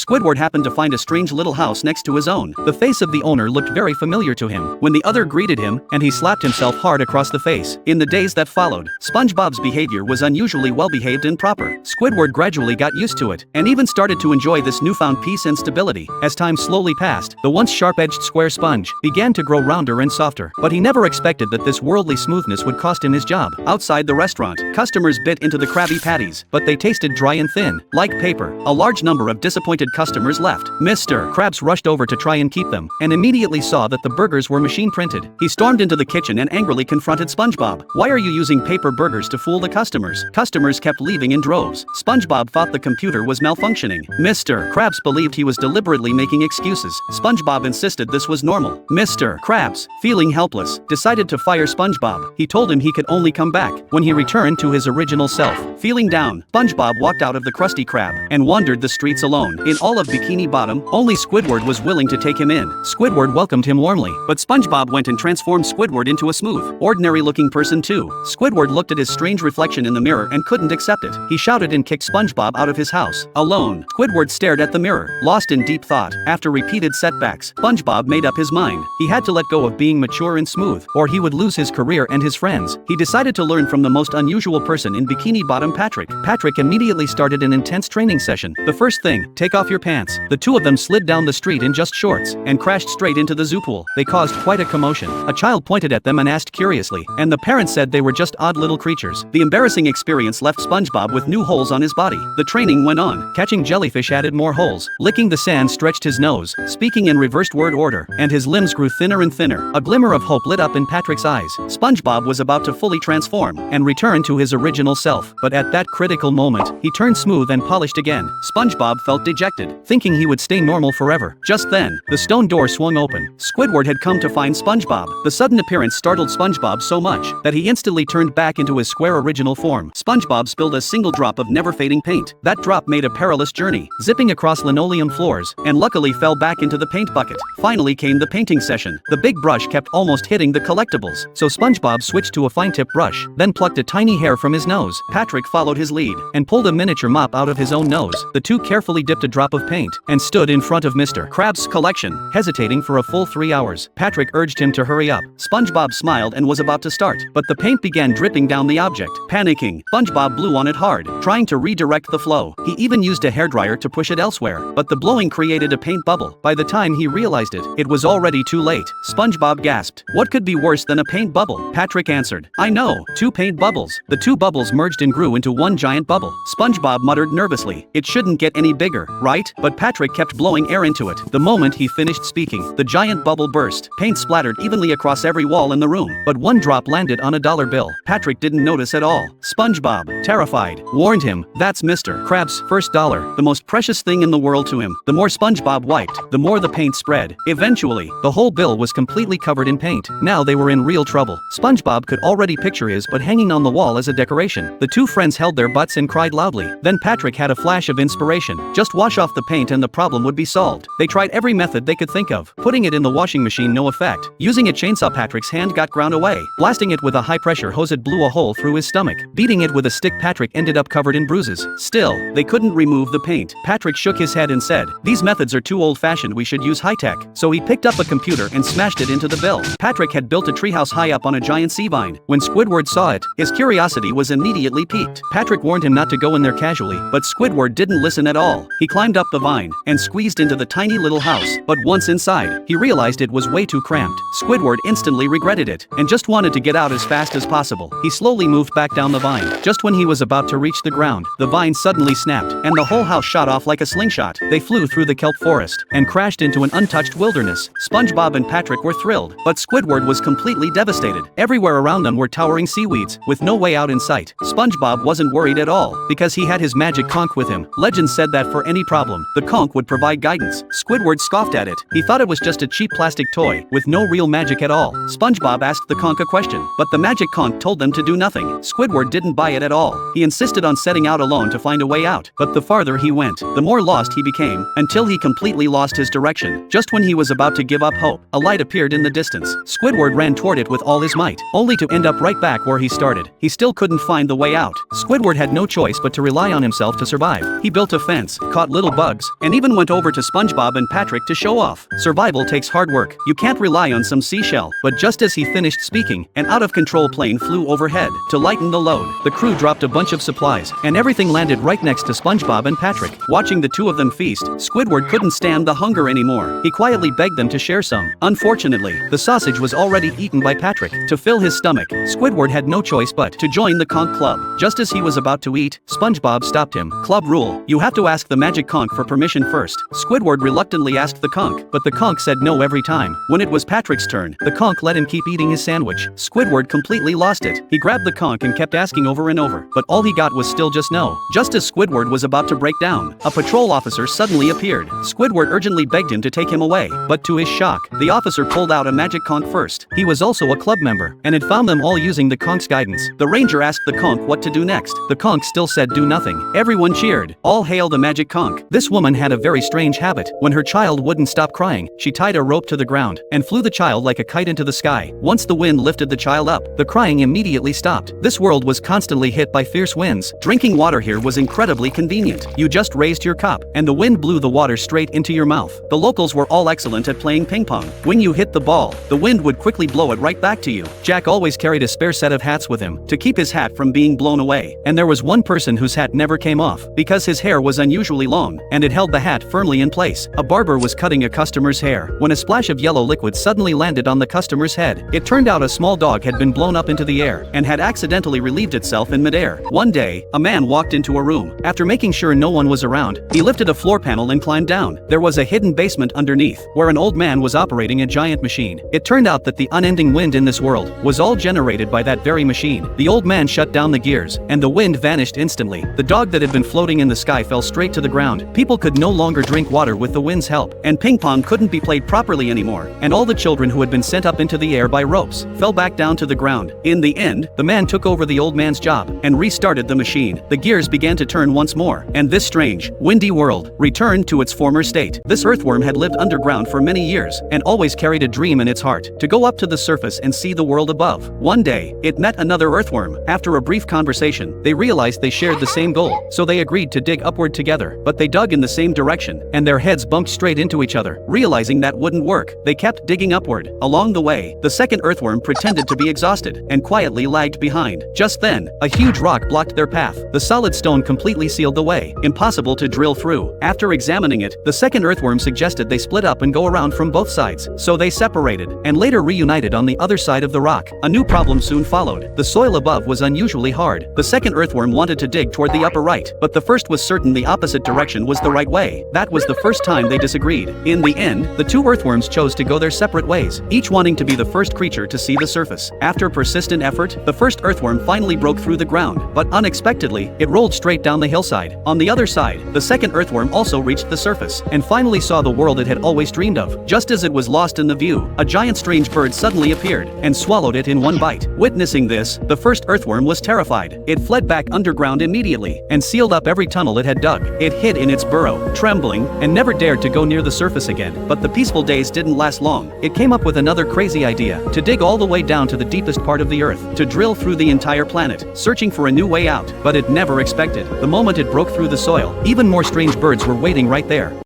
Squidward happened to find a strange little house next to his own. The face of the owner looked very familiar to him when the other greeted him, and he slapped himself hard across the face. In the days that followed, SpongeBob's behavior was unusually well-behaved and proper. Squidward gradually got used to it, and even started to enjoy this newfound peace and stability. As time slowly passed, the once sharp-edged square sponge began to grow rounder and softer, but he never expected that this worldly smoothness would cost him his job. Outside the restaurant, customers bit into the Krabby Patties, but they tasted dry and thin, like paper. A large number of disappointed customers left. Mr. Krabs rushed over to try and keep them, and immediately saw that the burgers were machine-printed. He stormed into the kitchen and angrily confronted SpongeBob. "Why are you using paper burgers to fool the customers?" Customers kept leaving in droves. SpongeBob thought the computer was malfunctioning. Mr. Krabs believed he was deliberately making excuses. SpongeBob insisted this was normal. Mr. Krabs, feeling helpless, decided to fire SpongeBob. He told him he could only come back when he returned to his original self. Feeling down, SpongeBob walked out of the Krusty Krab and wandered the streets alone. In all of Bikini Bottom, only Squidward was willing to take him in. Squidward welcomed him warmly, but SpongeBob went and transformed Squidward into a smooth, ordinary-looking person too. Squidward looked at his strange reflection in the mirror and couldn't accept it. He shouted and kicked SpongeBob out of his house. Alone, Squidward stared at the mirror, lost in deep thought. After repeated setbacks, SpongeBob made up his mind. He had to let go of being mature and smooth, or he would lose his career and his friends. He decided to learn from the most unusual person in Bikini Bottom, Patrick. Patrick immediately started an intense training session. The first thing, take off your pants. The two of them slid down the street in just shorts and crashed straight into the zoo pool. They caused quite a commotion. A child pointed at them and asked curiously, and the parents said they were just odd little creatures. The embarrassing experience left SpongeBob with new holes on his body. The training went on. Catching jellyfish added more holes. Licking the sand stretched his nose, speaking in reversed word order, and his limbs grew thinner and thinner. A glimmer of hope lit up in Patrick's eyes. SpongeBob was about to fully transform and return to his original self, but at that critical moment, he turned smooth and polished again. SpongeBob felt dejected, thinking he would stay normal forever. Just then, the stone door swung open. Squidward had come to find SpongeBob. The sudden appearance startled SpongeBob so much that he instantly turned back into his square original form. SpongeBob spilled a single drop of never-fading paint. That drop made a perilous journey, zipping across linoleum floors, and luckily fell back into the paint bucket. Finally came the painting session. The big brush kept almost hitting the collectibles, so SpongeBob switched to a fine-tip brush, then plucked a tiny hair from his nose. Patrick followed his lead and pulled a miniature mop out of his own nose. The two carefully dipped a drop of paint and stood in front of Mr. Krabs' collection, hesitating for a full 3 hours. Patrick urged him to hurry up. SpongeBob smiled and was about to start, but the paint began dripping down the object. Panicking, SpongeBob blew on it hard, trying to redirect the flow. He even used a hairdryer to push it elsewhere, but the blowing created a paint bubble. By the time he realized it, it was already too late. SpongeBob gasped. "What could be worse than a paint bubble?" Patrick answered, "I know, 2 paint bubbles." The 2 bubbles merged and grew into one giant bubble. SpongeBob muttered nervously, "It shouldn't get any bigger, right?" But Patrick kept blowing air into it. The moment he finished speaking, the giant bubble burst. Paint splattered evenly across every wall in the room, but one drop landed on a dollar bill. Patrick didn't notice at all. SpongeBob, terrified, warned him, "That's Mr. Krabs' first dollar, the most precious thing in the world to him." The more SpongeBob wiped, the more the paint spread. Eventually, the whole bill was completely covered in paint. Now they were in real trouble. SpongeBob could already picture his butt hanging on the wall as a decoration. The two friends held their butts and cried loudly. Then Patrick had a flash of inspiration. Just wash off the paint and the problem would be solved. They tried every method they could think of. Putting it in the washing machine, no effect. Using a chainsaw, Patrick's hand got ground away. Blasting it with a high-pressure hose, it blew a hole through his stomach. Beating it with a stick, Patrick ended up covered in bruises. Still, they couldn't remove the paint. Patrick shook his head and said, "These methods are too old-fashioned, we should use high-tech." So he picked up a computer and smashed it into the bill. Patrick had built a treehouse high up on a giant sea vine. When Squidward saw it, his curiosity was immediately piqued. Patrick warned him not to go in there casually, but Squidward didn't listen at all. He climbed up the vine and squeezed into the tiny little house, but once inside, he realized it was way too cramped. Squidward instantly regretted it and just wanted to get out as fast as possible. He slowly moved back down the vine. Just when he was about to reach the ground, the vine suddenly snapped, and the whole house shot off like a slingshot. They flew through the kelp forest and crashed into an untouched wilderness. SpongeBob and Patrick were thrilled, but Squidward was completely devastated. Everywhere around them were towering seaweeds, with no way out in sight. SpongeBob wasn't worried at all, because he had his Magic Conch with him. Legend said that for any problem, the conch would provide guidance. Squidward scoffed at it. He thought it was just a cheap plastic toy, with no real magic at all. SpongeBob asked the conch a question, but the Magic Conch told them to do nothing. Squidward didn't buy it at all. He insisted on setting out alone to find a way out, but the farther he went, the more lost he became, until he completely lost his direction. Just when he was about to give up hope, a light appeared in the distance. Squidward ran toward it with all his might, only to end up right back where he started. He still couldn't find the way out. Squidward had no choice but to rely on himself to survive. He built a fence, caught little bugs, and even went over to SpongeBob and Patrick to show off. Survival takes hard work. You can't rely on some seashell. But just as he finished speaking, an out-of-control plane flew overhead. To lighten the load, the crew dropped a bunch of supplies, and everything landed right next to SpongeBob and Patrick. Watching the two of them feast, Squidward couldn't stand the hunger anymore. He quietly begged them to share some. Unfortunately, the sausage was already eaten by Patrick. To fill his stomach, Squidward had no choice but to join the Conch Club. Just as he was about to eat, SpongeBob stopped him. Club rule: you have to ask the Magic Conch for permission first. Squidward reluctantly asked the Conch, but the Conch said no every time. When it was Patrick's turn, the Conch let him keep eating his sandwich. Squidward completely lost it. He grabbed the Conch and kept asking over and over, but all he got was still just no. Just as Squidward was about to break down, a patrol officer suddenly appeared. Squidward urgently begged him to take him away, but to his shock, the officer pulled out a Magic Conch first. He was also a club member, and had found them all using the Conch's guidance. The ranger asked the Conch what to do next. The Conch still said do nothing. Everyone cheered. All hail the Magic Conch. This woman had a very strange habit. When her child wouldn't stop crying, she tied a rope to the ground, and flew the child like a kite into the sky. Once the wind lifted the child up, the crying immediately stopped. This world was constantly hit by fierce winds. Drinking water here was incredibly convenient. You just raised your cup, and the wind blew the water straight into your mouth. The locals were all excellent at playing ping pong. When you hit the ball, the wind would quickly blow it right back to you. Jack always carried a spare set of hats with him to keep his hat from being blown away. And there was one person whose hat never came off because his hair was unusually long, and it held the hat firmly in place. A barber was cutting a customer's hair when a splash of yellow liquid suddenly landed on the customer's head. It turned out a small dog had been blown up into the air and had accidentally relieved itself in midair. One day, a man walked into a room. After making sure no one was around, he lifted a floor panel and climbed down. There was a hidden basement underneath, where an old man was operating a giant machine. It turned out that the unending wind in this world was all generated by that very machine. The old man shut down the gears, and the wind vanished instantly. The dog that had been floating in the sky fell straight to the ground. People could no longer drink water with the wind's help, and ping pong couldn't be played properly anymore, and all the children who had been sent up into the air by ropes fell back down to the ground. In the end, the man took over the old man's job and restarted the machine. The gears began to turn once more, and this strange, windy world returned to its former state. This earthworm had lived underground for many years and always carried a dream in its heart to go up to the surface and see the world above. One day, it met another earthworm. After a brief conversation, they realized they shared the same goal, so they agreed to dig upward together. But they dug in the same direction, and their heads bumped straight into each other. Realizing that wouldn't work, they kept digging upward. Along the way, the second earthworm pretended to be exhausted and quietly lagged behind. Just then, a huge rock blocked their path. The solid stone completely sealed the way, impossible to drill through. After examining it, the second earthworm suggested they split up and go around from both sides. So they separated, and later reunited on the other side of the rock. A new problem soon followed. The soil above was unusually hard. The second earthworm wanted to dig toward the upper right, but the first was certain the opposite direction was the right way. That was the first time they disagreed. In the end, the two earthworms chose to go their separate ways, each wanting to be the first creature to see the surface. After persistent effort, the first earthworm finally broke through the ground, but unexpectedly, it rolled straight down the hillside. On the other side, the second earthworm also reached the surface, and finally saw the world it had always dreamed of. Just as it was lost in the view, a giant strange bird suddenly appeared, and swallowed it in one bite. Witnessing this, the first earthworm was terrified. It fled back underground immediately, and sealed up every tunnel it had dug. It hid in its burrow, trembling, and never dared to go near the surface again. But the peaceful days didn't last long. It came up with another crazy idea, to dig all the way down to the deepest part of the earth, to drill through the entire planet, searching for a new way out. But it never expected, the moment it broke through the soil, even more strange birds were waiting right there.